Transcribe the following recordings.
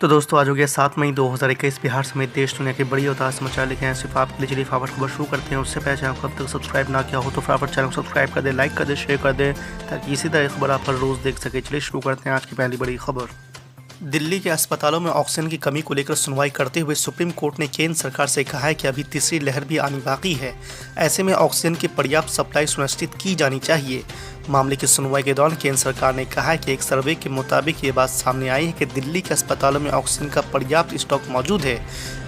तो दोस्तों आज हो गया 7 मई 2021। बिहार समेत देश दुनिया के बड़ी और ताज़ा समाचार लेके हैं सिर्फ आपके लिए। चलिए फटाफट खबर शुरू करते हैं। उससे पहले चैनल को अब तक सब्सक्राइब ना किया हो तो फटाफट चैनल को सब्सक्राइब कर दे, लाइक कर दे, शेयर कर दे ताकि इसी तरह खबर आप हर रोज़ देख सके। चलिए शुरू करते हैं आज की पहली बड़ी खबर। दिल्ली के अस्पतालों में ऑक्सीजन की कमी को लेकर सुनवाई करते हुए सुप्रीम कोर्ट ने केंद्र सरकार से कहा है कि अभी तीसरी लहर भी आनी बाकी है। ऐसे में ऑक्सीजन की पर्याप्त सप्लाई सुनिश्चित की जानी चाहिए। मामले की सुनवाई के दौरान केंद्र सरकार ने कहा है कि एक सर्वे के मुताबिक ये बात सामने आई है कि दिल्ली के अस्पतालों में ऑक्सीजन का पर्याप्त स्टॉक मौजूद है।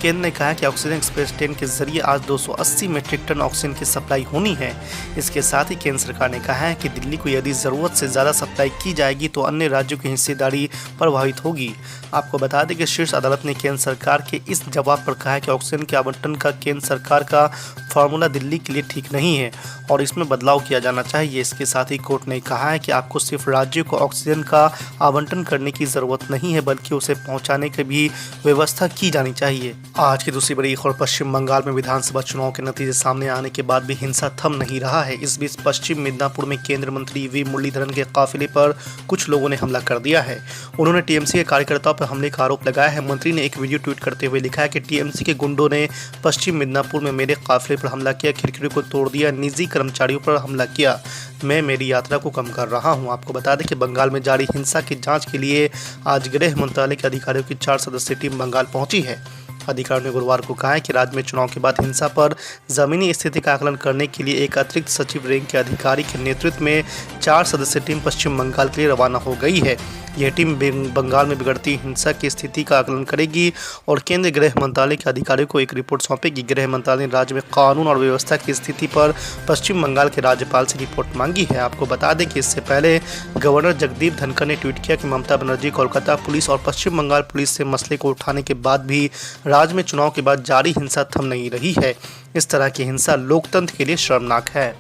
केंद्र ने कहा है कि ऑक्सीजन एक्सप्रेस ट्रेन के जरिए आज 280 मीट्रिक टन ऑक्सीजन की सप्लाई होनी है। इसके साथ ही केंद्र सरकार ने कहा है कि दिल्ली को यदि ज़रूरत से ज़्यादा सप्लाई की जाएगी तो अन्य राज्यों की हिस्सेदारी प्रभावित होगी। आपको बता दें कि शीर्ष अदालत ने केंद्र सरकार के इस जवाब पर कहा है कि ऑक्सीजन के आवंटन का केंद्र सरकार का फार्मूला दिल्ली के लिए ठीक नहीं है और इसमें बदलाव किया जाना चाहिए। इसके साथ ही कोर्ट ने कहा है कि आपको सिर्फ राज्यों को ऑक्सीजन का आवंटन करने की ज़रूरत नहीं है बल्कि उसे पहुंचाने की भी व्यवस्था की जानी चाहिए। आज की दूसरी बड़ी खबर। पश्चिम बंगाल में विधानसभा चुनाव के नतीजे सामने आने के बाद भी हिंसा थम नहीं रहा है। इस बीच पश्चिम मिदनापुर में केंद्रीय मंत्री वी मुरलीधरन के काफिले पर कुछ लोगों ने हमला कर दिया है। उन्होंने टीएमसी के कार्यकर्ताओं पर हमले का आरोप लगाया है। मंत्री ने एक वीडियो ट्वीट करते हुए लिखा है कि टीएमसी के गुंडों ने पश्चिम मिदनापुर में मेरे काफिले पर हमला किया, खिड़कियों को तोड़ दिया, निजी कर्मचारियों पर हमला किया। मैं मेरी यात्रा को कम कर रहा हूं। आपको बता दें कि बंगाल में जारी हिंसा की जांच के लिए आज गृह मंत्रालय के अधिकारियों की 4 सदस्यीय टीम बंगाल पहुंची है। अधिकारियों ने गुरुवार को कहा है कि राज्य में चुनाव के बाद हिंसा पर जमीनी स्थिति का आकलन करने के लिए एक अतिरिक्त सचिव रैंक के अधिकारी के नेतृत्व में 4 सदस्यीय टीम पश्चिम बंगाल के लिए रवाना हो गई है। यह टीम बंगाल में बिगड़ती हिंसा की स्थिति का आकलन करेगी और केंद्रीय गृह मंत्रालय के अधिकारियों को एक रिपोर्ट सौंपेगी। गृह मंत्रालय ने राज्य में कानून और व्यवस्था की स्थिति पर पश्चिम बंगाल के राज्यपाल से रिपोर्ट मांगी है। आपको बता दें कि इससे पहले गवर्नर जगदीप धनखड़ ने ट्वीट किया कि ममता बनर्जी कोलकाता पुलिस और पश्चिम बंगाल पुलिस से मसले को उठाने के बाद भी राज्य में चुनाव के बाद जारी हिंसा थम नहीं रही है। इस तरह की हिंसा लोकतंत्र के लिए शर्मनाक है।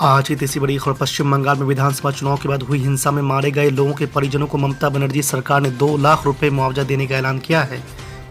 आज की तीसरी बड़ी खबर। पश्चिम बंगाल में विधानसभा चुनाव के बाद हुई हिंसा में मारे गए लोगों के परिजनों को ममता बनर्जी सरकार ने 2 लाख रुपए मुआवजा देने का ऐलान किया है।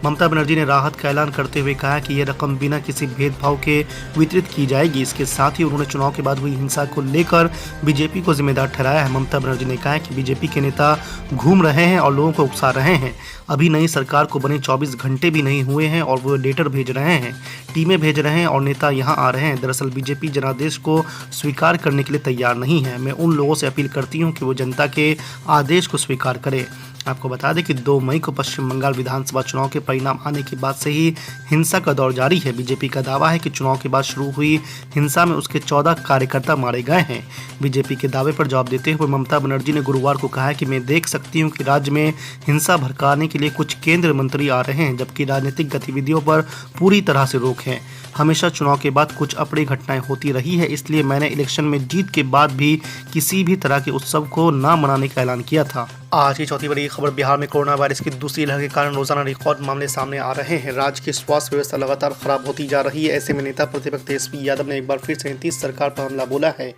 ममता बनर्जी ने राहत का ऐलान करते हुए कहा कि यह रकम बिना किसी भेदभाव के वितरित की जाएगी। इसके साथ ही उन्होंने चुनाव के बाद हुई हिंसा को लेकर बीजेपी को जिम्मेदार ठहराया है। ममता बनर्जी ने कहा है कि बीजेपी के नेता घूम रहे हैं और लोगों को उकसा रहे हैं। अभी नई सरकार को बने 24 घंटे भी नहीं हुए हैं और वो लेटर भेज रहे हैं, टीमें भेज रहे हैं और नेता यहाँ आ रहे हैं। दरअसल बीजेपी जनादेश को स्वीकार करने के लिए तैयार नहीं है। मैं उन लोगों से अपील करती हूँ कि वो जनता के आदेश को स्वीकार करें। आपको बता दें कि 2 मई को पश्चिम बंगाल विधानसभा चुनाव के परिणाम आने के बाद से ही हिंसा का दौर जारी है। बीजेपी का दावा है कि चुनाव के बाद शुरू हुई हिंसा में उसके 14 कार्यकर्ता मारे गए हैं। बीजेपी के दावे पर जवाब देते हुए ममता बनर्जी ने गुरुवार को कहा है कि मैं देख सकती हूं कि राज्य में हिंसा भड़काने के लिए कुछ केंद्रीय मंत्री आ रहे हैं जबकि राजनीतिक गतिविधियों पर पूरी तरह से रोक है। हमेशा चुनाव के बाद कुछ अप्रिय घटनाएं होती रही है, इसलिए मैंने इलेक्शन में जीत के बाद भी किसी भी तरह के उत्सव को न मनाने का ऐलान किया था। आज की चौथी बड़ी खबर। बिहार में कोरोना वायरस की दूसरी लहर के कारण रोजाना रिकॉर्ड मामले सामने आ रहे हैं। राज्य की स्वास्थ्य व्यवस्था लगातार खराब होती जा रही है। ऐसे में नेता प्रतिपक्ष तेजस्वी यादव ने एक बार फिर से नीतीश सरकार पर हमला बोला है।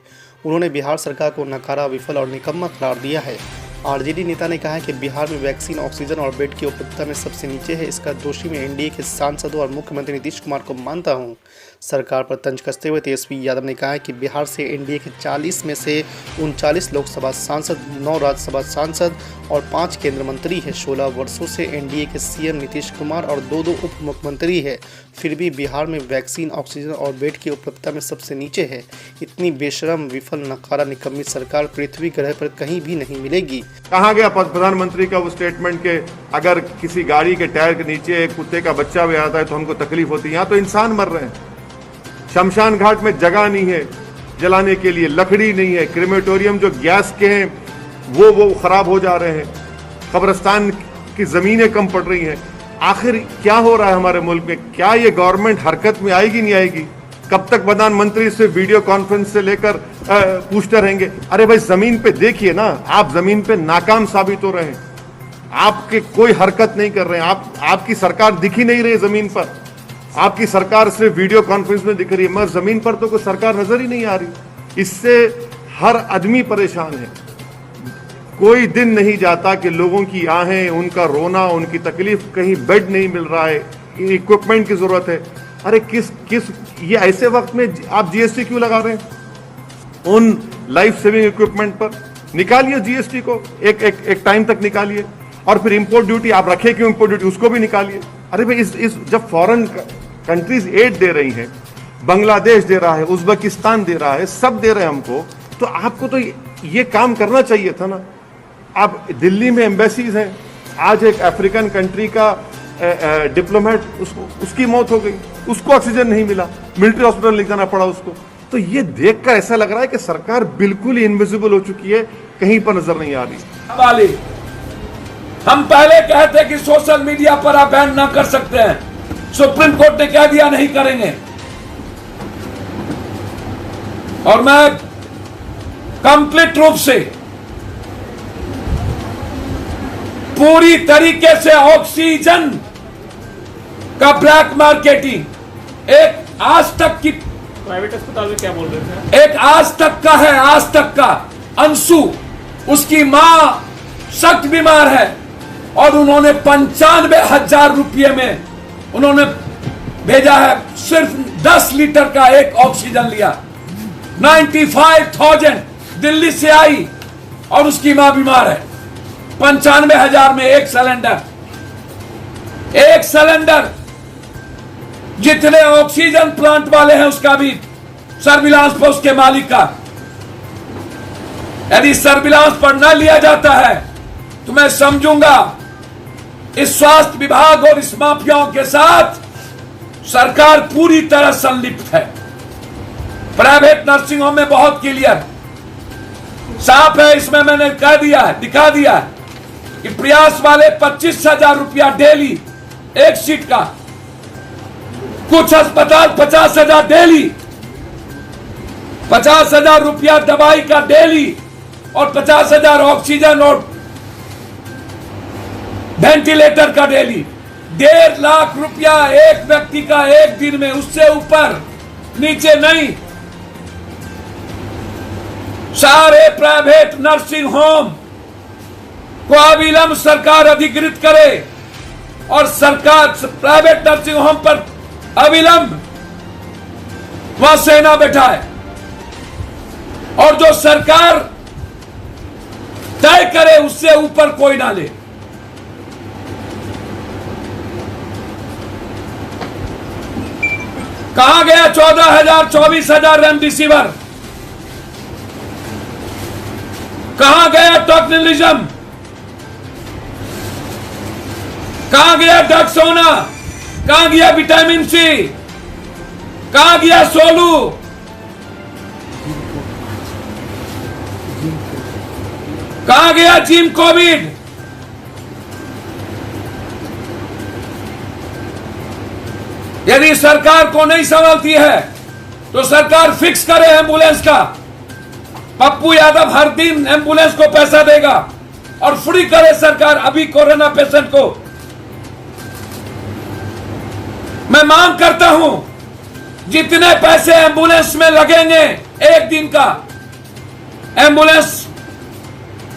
उन्होंने बिहार सरकार को नकारा, विफल और निकम्मा करार दिया है। आरजेडी नेता ने कहा है कि बिहार में वैक्सीन, ऑक्सीजन और बेड की उपलब्धता में सबसे नीचे है। इसका दोषी मैं एनडीए के सांसदों और मुख्यमंत्री नीतीश कुमार को मानता हूं। सरकार पर तंज कसते हुए तेजस्वी यादव ने कहा है कि बिहार से एनडीए के 40 में से 39 लोकसभा सांसद, 9 राज्यसभा सांसद और 5 केंद्र मंत्री है। 16 वर्षों से एनडीए के सीएम नीतीश कुमार और 2 उप मुख्यमंत्री है, फिर भी बिहार में वैक्सीन, ऑक्सीजन और बेड की उपलब्धता में सबसे नीचे है। इतनी बेशरम, विफल, नकारा, निकम्मी सरकार पृथ्वी ग्रह पर कहीं भी नहीं मिलेगी। कहा गया प्रधानमंत्री का वो स्टेटमेंट के अगर किसी गाड़ी के टायर के नीचे एक कुत्ते का बच्चा भी आता है तो हमको तकलीफ होती है। यहाँ तो इंसान मर रहे हैं। शमशान घाट में जगह नहीं है जलाने के लिए, लकड़ी नहीं है, क्रेमेटोरियम जो गैस के हैं वो खराब हो जा रहे हैं, कब्रिस्तान की जमीनें कम पड़ रही हैं। आखिर क्या हो रहा है हमारे मुल्क में? क्या ये गवर्नमेंट हरकत में आएगी, नहीं आएगी? कब तक प्रधानमंत्री से वीडियो कॉन्फ्रेंस से लेकर पूछते रहेंगे? अरे भाई जमीन पे देखिए ना, आप जमीन पे नाकाम साबित हो रहे हैं। आपके कोई हरकत नहीं कर रहे हैं। आपकी सरकार दिख ही नहीं रही जमीन पर। आपकी सरकार सिर्फ वीडियो कॉन्फ्रेंस में दिख रही है, मगर जमीन पर तो कोई सरकार नजर ही नहीं आ रही। इससे हर आदमी परेशान है। कोई दिन नहीं जाता कि लोगों की आहें, उनका रोना, उनकी तकलीफ, कहीं बेड नहीं मिल रहा है, इक्विपमेंट की जरूरत है। अरे किस ये ऐसे वक्त में आप जीएसटी क्यों लगा रहे हैं? उन लाइफ सेविंग इक्विपमेंट पर निकालिए जीएसटी को, एक टाइम तक निकालिए। और फिर इंपोर्ट ड्यूटी आप रखे क्यों, इंपोर्ट ड्यूटी उसको भी निकालिए। अरे भाई इस जब फॉरेन कंट्रीज एड दे रही हैं, बांग्लादेश दे रहा है, उज्बेकिस्तान दे रहा है, सब दे रहे हैं हमको, तो आपको तो ये काम करना चाहिए था ना। अब दिल्ली में एम्बेसीज हैं, आज एक अफ्रीकन कंट्री का डिप्लोमेट उसकी मौत हो गई, उसको ऑक्सीजन नहीं मिला, मिलिट्री हॉस्पिटल ले जाना पड़ा उसको। तो ये देखकर ऐसा लग रहा है कि सरकार बिल्कुल ही इनविजिबल हो चुकी है, कहीं पर नजर नहीं आ रही। हम पहले कहते कि सोशल मीडिया पर आप बैन ना कर सकते हैं, सुप्रीम कोर्ट ने कह दिया नहीं करेंगे, और मैं कंप्लीट रूप से पूरी तरीके से ऑक्सीजन का ब्लैक मार्केटिंग एक आज तक की प्राइवेट अस्पताल में क्या बोल रहे थे, एक आज तक का है, आज तक का अंशु, उसकी मां सख्त बीमार है और उन्होंने 95,000 रुपये में उन्होंने भेजा है, सिर्फ 10 लीटर का एक ऑक्सीजन लिया। 95,000 दिल्ली से आई और उसकी मां बीमार है। 95,000 में एक सिलेंडर जितने ऑक्सीजन प्लांट वाले हैं उसका भी सर्विलांस पर उसके मालिक का, यदि सर्विलांस पर न लिया जाता है तो मैं समझूंगा इस स्वास्थ्य विभाग और इस माफियाओं के साथ सरकार पूरी तरह संलिप्त है। प्राइवेट नर्सिंग होम में बहुत क्लियर साफ है, इसमें मैंने कह दिया है, दिखा दिया है कि प्रयास वाले 25,000 रुपया डेली एक सीट का, कुछ अस्पताल 50,000 डेली, 50,000 रुपया दवाई का डेली और 50,000 ऑक्सीजन और वेंटिलेटर का डेली। 1.5 लाख रुपया एक व्यक्ति का एक दिन में, उससे ऊपर नीचे नहीं। सारे प्राइवेट नर्सिंग होम को अविलंब सरकार अधिकृत करे और सरकार प्राइवेट नर्सिंग होम पर अविलंब वहां सेना बैठाए और जो सरकार तय करे उससे ऊपर कोई ना ले। कहां गया 14,000 24,000 रेमडेसिविर, कहां गया टॉक्निलिज्म, कहां गया डक्सोना, कहां गया विटामिन सी, कहां गया सोलू, कहां गया जिम कोविड। यदि सरकार को नहीं संभालती है तो सरकार फिक्स करे एम्बुलेंस का। पप्पू यादव हर दिन एम्बुलेंस को पैसा देगा और फ्री करे सरकार अभी कोरोना पेशेंट को। मैं मांग करता हूं जितने पैसे एम्बुलेंस में लगेंगे एक दिन का, एम्बुलेंस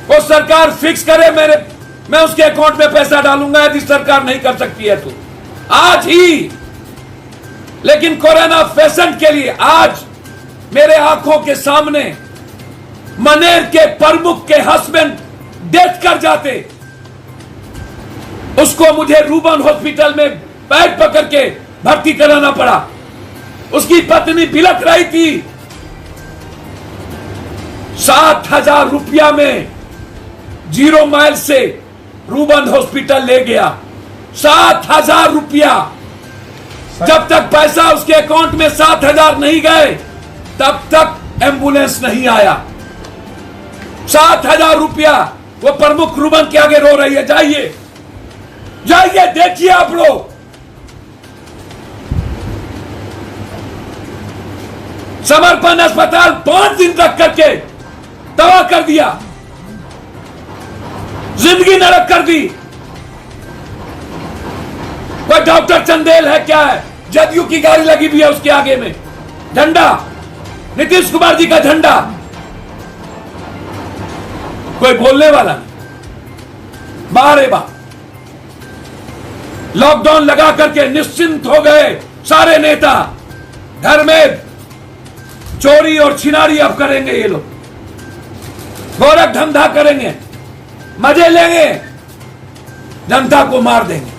को सरकार फिक्स करे, मैं उसके अकाउंट में पैसा डालूंगा यदि सरकार नहीं कर सकती है तो आज ही। लेकिन कोरोना पेशेंट के लिए आज मेरे आंखों के सामने मनेर के प्रमुख के हस्बैंड डेथ कर जाते, उसको मुझे रूबन हॉस्पिटल में पैर पकड़ के भर्ती कराना पड़ा। उसकी पत्नी बिलख रही थी, 7,000 रुपया में 0 माइल से रूबन हॉस्पिटल ले गया। 7,000 रुपया, जब तक पैसा उसके अकाउंट में 7,000 नहीं गए तब तक एम्बुलेंस नहीं आया। 7,000 रुपया वो प्रमुख रूबन के आगे रो रही है। जाइए जाइए देखिए आप लोग, समर्पण अस्पताल 5 दिन तक करके तबाह कर दिया, जिंदगी नरक कर दी। कोई डॉक्टर चंदेल है क्या है, जदयू की गाड़ी लगी हुई है उसके आगे में, झंडा नीतीश कुमार जी का झंडा, कोई बोलने वाला नहीं। बारे बा लॉकडाउन लगा करके निश्चिंत हो गए सारे नेता। घर में चोरी और छिनारी अब करेंगे ये लोग, गोरख धंधा करेंगे, मजे लेंगे। जनता को मार देंगे।